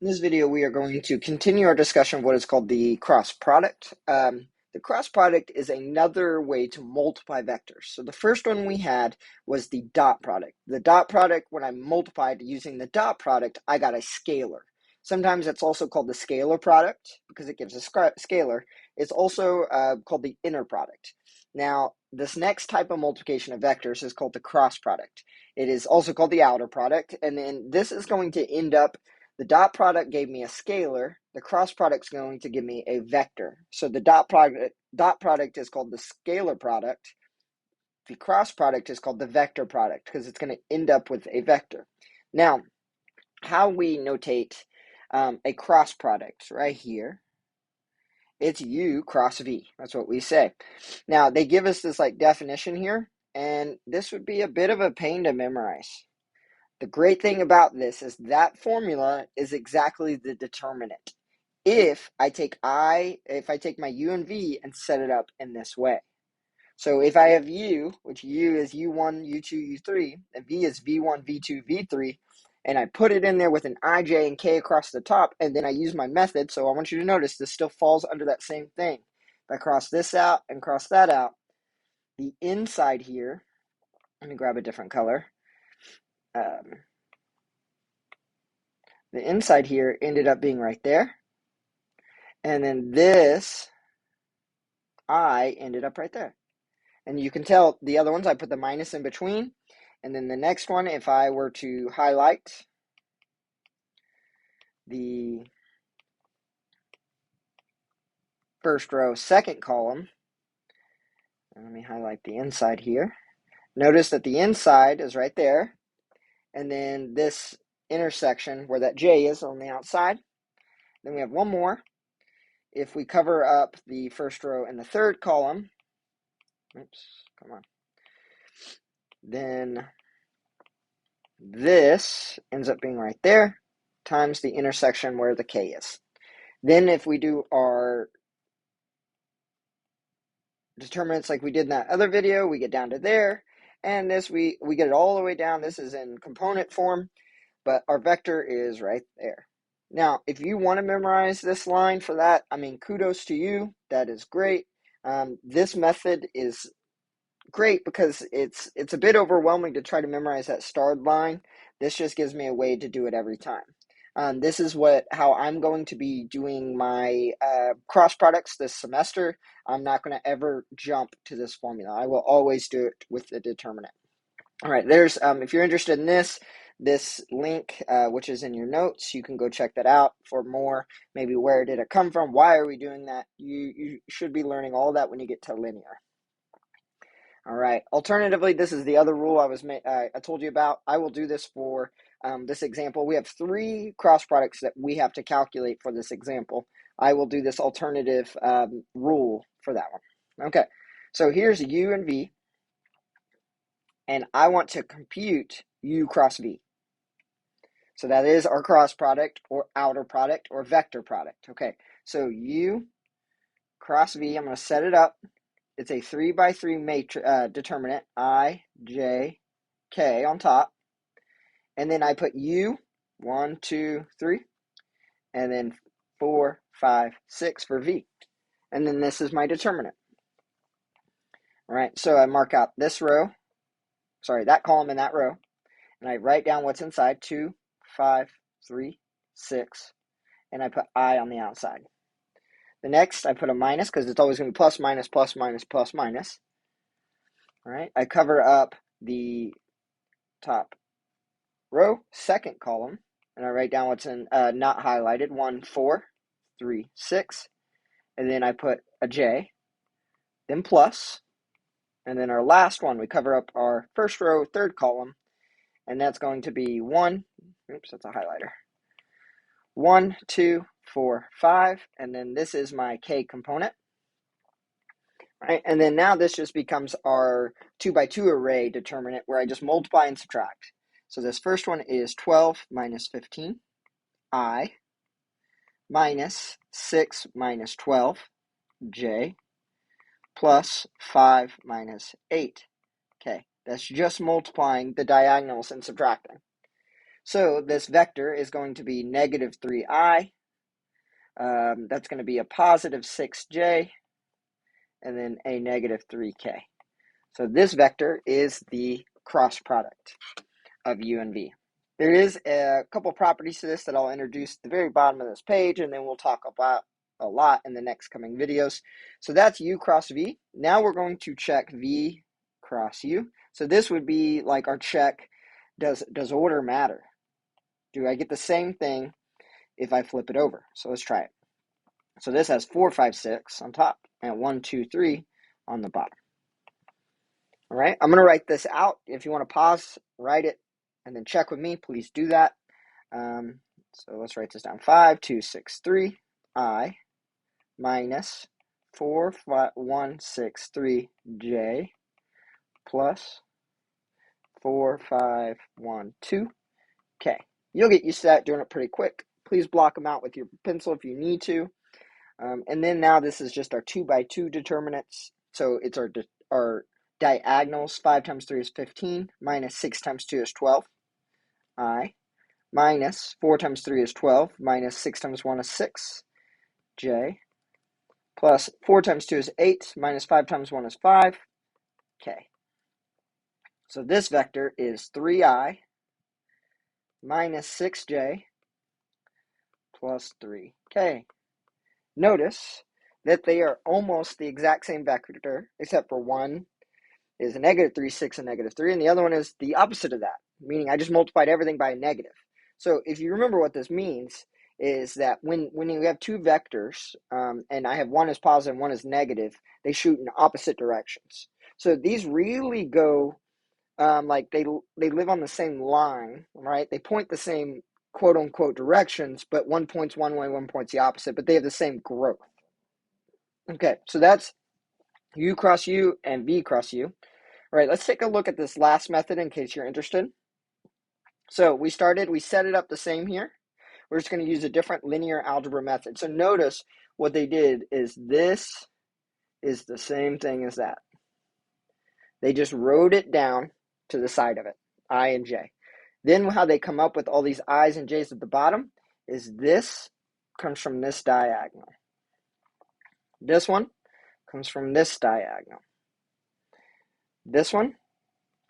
In this video, we are going to continue our discussion of what is called the cross product. The cross product is another way to multiply vectors. So the first one we had was the dot product. The dot product, when I multiplied using the dot product, I got a scalar. Sometimes it's also called the scalar product because it gives a scalar. It's also called the inner product. Now, this next type of multiplication of vectors is called the cross product. It is also called the outer product, and then this is going to end up the dot product gave me a scalar. The cross product is going to give me a vector. So the dot product is called the scalar product. The cross product is called the vector product because it's going to end up with a vector. Now, how we notate a cross product right here, it's U cross V. That's what we say. Now, they give us this like definition here, and this would be a bit of a pain to memorize. The great thing about this is that formula is exactly the determinant. If I take my U and V and set it up in this way. So if I have U, which U is U1, U2, U3, and V is V1, V2, V3, and I put it in there with an I, J, and K across the top, and then I use my method, so I want you to notice this still falls under that same thing. If I cross this out and cross that out, the inside here, let me grab a different color. The inside here ended up being right there. And then this I ended up right there. And you can tell the other ones, I put the minus in between. And then the next one, if I were to highlight the first row, second column, and let me highlight the inside here. Notice that the inside is right there. And then this intersection where that J is on the outside. Then we have one more. If we cover up the first row and the third column, then this ends up being right there times the intersection where the K is. Then if we do our determinants like we did in that other video, we get down to there. And this, we get it all the way down. This is in component form, but our vector is right there. Now, if you want to memorize this line for that, I mean, kudos to you. That is great. This method is great because it's a bit overwhelming to try to memorize that starred line. This just gives me a way to do it every time. This is how I'm going to be doing my cross products this semester. I'm not going to ever jump to this formula. I will always do it with the determinant. All right, there's if you're interested in this link, which is in your notes, you can go check that out for more. Maybe where did it come from? Why are we doing that? You should be learning all that when you get to linear. All right. Alternatively, this is the other rule I told you about. I will do this for this example. We have 3 cross products that we have to calculate for this example. I will do this alternative rule for that one. Okay. So here's U and V, and I want to compute U cross V. So that is our cross product or outer product or vector product. Okay. So U cross V, I'm going to set it up. It's a 3 by 3 matrix determinant, I, J, K on top. And then I put U, 1, 2, 3, and then 4, 5, 6 for V. And then this is my determinant. All right, so I mark out this row, that column and that row, and I write down what's inside, 2, 5, 3, 6, and I put I on the outside. The next, I put a minus because it's always going to be plus, minus, plus, minus, plus, minus. All right, I cover up the top row, second column, and I write down what's in not highlighted, 1, 4, 3, 6, and then I put a J, then plus, and then our last one, we cover up our first row, third column, and that's going to be 1, oops, that's a highlighter, 1, 2, 4, 5, and then this is my K component. Right, and then now this just becomes our 2 by 2 array determinant where I just multiply and subtract. So this first one is 12 minus 15, I, minus 6 minus 12, J, plus 5 minus 8, K. That's just multiplying the diagonals and subtracting. So this vector is going to be negative 3i. That's going to be a positive 6j, and then a negative 3k. So this vector is the cross product of u and v. There is a couple properties to this that I'll introduce at the very bottom of this page, and then we'll talk about a lot in the next coming videos. So that's u cross v. Now we're going to check v cross u. So this would be like our check, does order matter? Do I get the same thing if I flip it over? So let's try it. So this has 4, 5, 6 on top, and 1, 2, 3 on the bottom. All right, I'm going to write this out. If you want to pause, write it, and then check with me, please do that. So let's write this down. 5, 2, 6, 3, I minus 4, 5, 1, 6, 3, j plus 4, 5, 1, 2, k. You'll get used to that, doing it pretty quick. Please block them out with your pencil if you need to. And then now this is just our 2 by 2 determinants. So it's our diagonals. 5 times 3 is 15, minus 6 times 2 is 12. I minus 4 times 3 is 12, minus 6 times 1 is 6. J plus 4 times 2 is 8, minus 5 times 1 is 5. K. So this vector is 3i minus 6j plus 3k. Notice that they are almost the exact same vector, except for one is a negative 3, 6, and negative 3, and the other one is the opposite of that, meaning I just multiplied everything by a negative. So if you remember what this means, is that when you have two vectors, and I have one is positive and one is negative, they shoot in opposite directions. So these really go, like they live on the same line, right? They point the same quote-unquote directions, but one points one way, one points the opposite, but they have the same growth. Okay, so that's u cross u and v cross u. All right, let's take a look at this last method in case you're interested. So we set it up the same here. We're just going to use a different linear algebra method. So notice what they did is this is the same thing as that. They just wrote it down to the side of it, I and j. Then how they come up with all these i's and j's at the bottom is this comes from this diagonal. This one comes from this diagonal. This one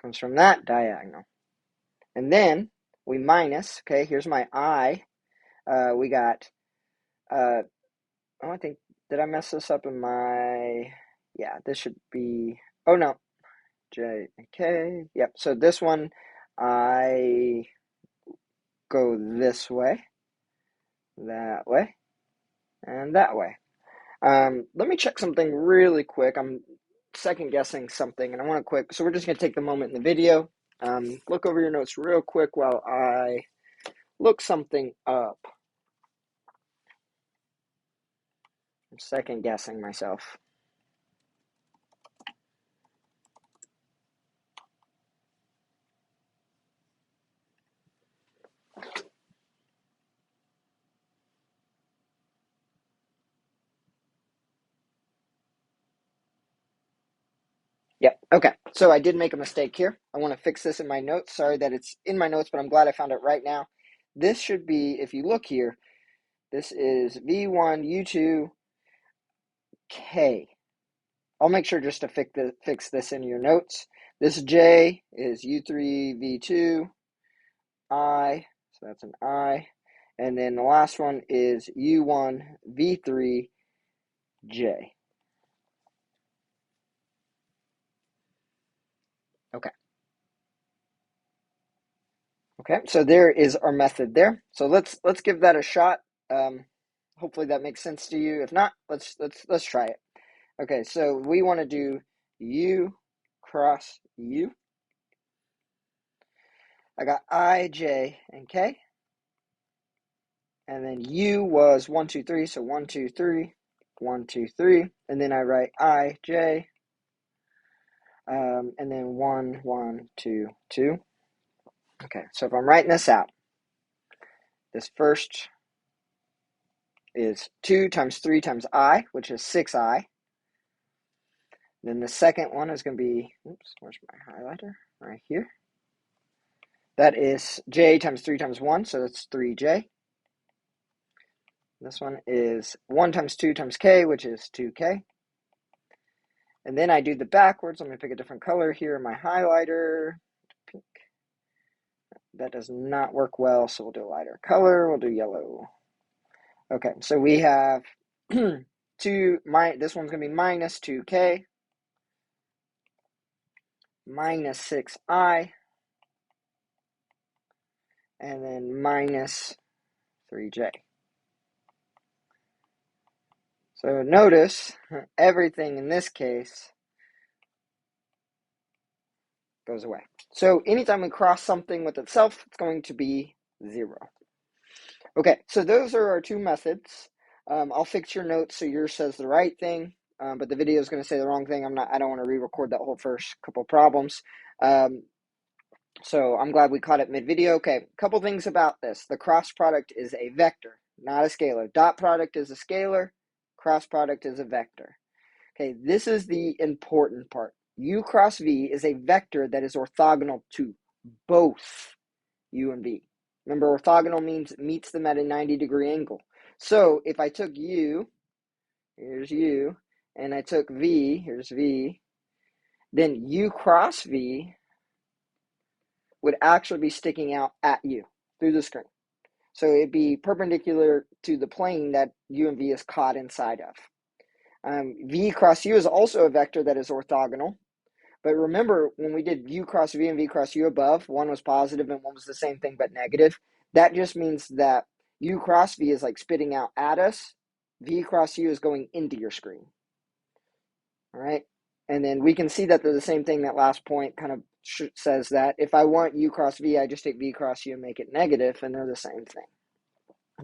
comes from that diagonal. And then we minus, okay, here's my I. We got, I think, did I mess this up in my, yeah, this should be, oh no, J, K, yep. So this one, I go this way, that way, and that way. Let me check something really quick. I'm second guessing something, and I want to quick, so we're just going to take the moment in the video. Look over your notes real quick while I look something up. I'm second guessing myself. Yep. Okay. So I did make a mistake here. I want to fix this in my notes. Sorry that it's in my notes, but I'm glad I found it right now. This should be, if you look here, this is V1, U2, K. I'll make sure just to fix this in your notes. This J is U3, V2, I, so that's an I. And then the last one is U1, V3, J. Okay. Okay, so there is our method there. So let's give that a shot. Hopefully that makes sense to you. If not, let's try it. Okay, so we want to do U cross U. I got I, J, and K. And then U was 1, 2, 3, so 1, 2, 3, 1, 2, 3. And then I write I, J, and then 1, 1, 2, 2. Okay, so if I'm writing this out, this first is 2 times 3 times I, which is 6I. Then the second one is going to be, oops, where's my highlighter? Right here. That is j times 3 times 1, so that's 3j. This one is 1 times 2 times k, which is 2k. And then I do the backwards. I'm going to pick a different color here in my highlighter. Pink. That does not work well, so we'll do a lighter color. We'll do yellow. Okay, so we have this one's going to be minus 2k, minus 6i, and then minus 3j. So notice everything in this case goes away. So anytime we cross something with itself, it's going to be 0. Okay, so those are our two methods. I'll fix your notes so yours says the right thing, but the video is going to say the wrong thing. I don't want to re-record that whole first couple problems. So I'm glad we caught it mid-video. Okay, a couple things about this. The cross product is a vector, not a scalar. Dot product is a scalar. Cross product is a vector. Okay, this is the important part. U cross V is a vector that is orthogonal to both U and V. Remember, orthogonal means it meets them at a 90-degree angle. So if I took U, here's U, and I took V, here's V, then U cross V would actually be sticking out at U through the screen. So it'd be perpendicular to the plane that U and V is caught inside of. V cross U is also a vector that is orthogonal. But remember, when we did U cross V and V cross U above, one was positive and one was the same thing but negative. That just means that U cross V is like spitting out at us. V cross U is going into your screen. All right? And then we can see that they're the same thing. That last point kind of says that. If I want U cross V, I just take V cross U and make it negative, and they're the same thing.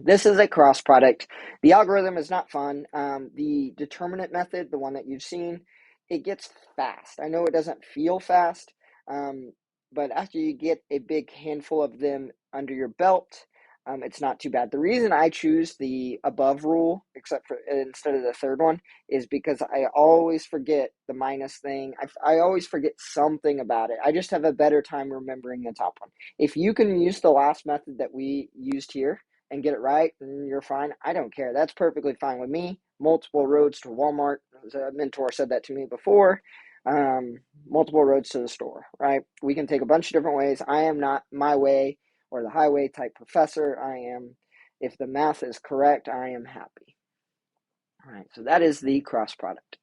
This is a cross product. The algorithm is not fun. The determinant method, the one that you've seen, it gets fast. I know it doesn't feel fast, but after you get a big handful of them under your belt, it's not too bad. The reason I choose the above rule, except for instead of the third one, is because I always forget the minus thing. I always forget something about it. I just have a better time remembering the top one. If you can use the last method that we used here and get it right, then you're fine. I don't care. That's perfectly fine with me. Multiple roads to Walmart. A mentor said that to me before. Multiple roads to the store, right? We can take a bunch of different ways. I am not my way or the highway type professor. If the math is correct, I am happy. All right, so that is the cross product.